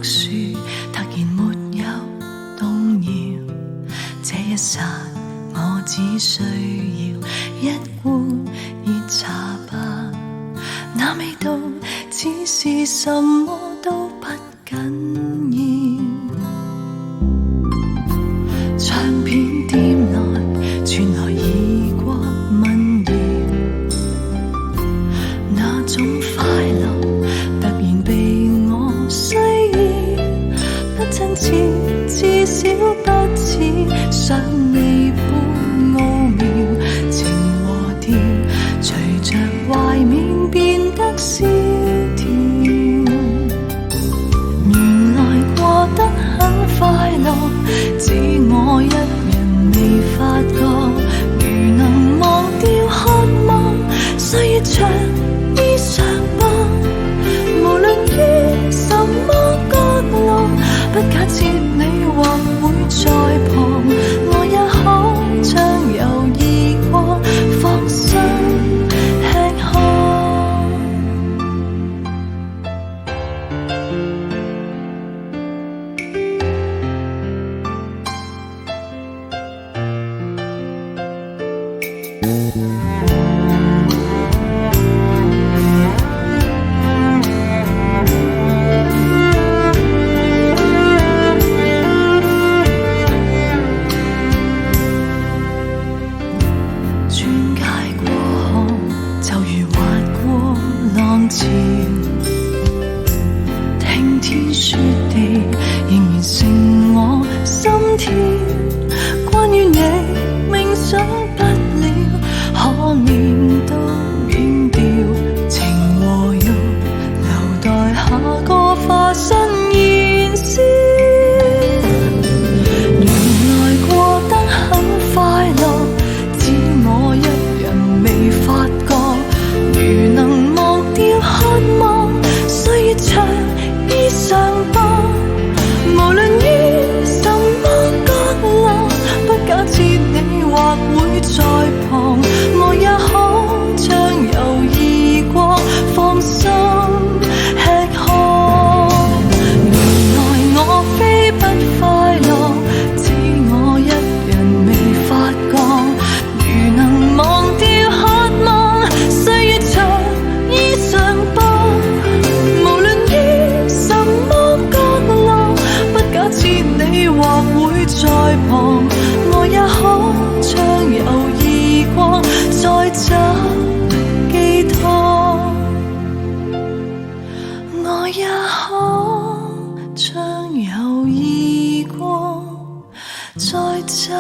樹突然沒有動搖，這一剎我只需要一壺熱茶吧，那味道只是什麼都不緊要。唱片店內傳來異國民謠，那種快樂突然被我需要，不親切，至少不似想你般奧妙。情和調隨着懷緬變得蕭條，原來過得很快樂，只我一人未發覺。如能忘掉渴望，歲月長衣裳吧，無論於什麼角落，不假設你或會在旁，我也可暢遊異國，放心吃喝。轉街過後，就如滑過浪潮，聽天說地，仍然剩我心跳。關於你，冥想不了，可念都遠掉。情和欲，留待下個化身燃燒。原來過得很快樂，只我一人未發覺。如能忘掉渴望，歲月長衣裳吧，無論於什麼角落，不假設你或會在旁，我也可暢遊異國，放心吃喝。原來我非不快樂，只我一人未發覺。如能忘掉渴望，歲月長衣裳吧，無論於什麼角落，不假設你或會在旁，我也可暢遊異國，再找寄託。我也可暢遊異國，再找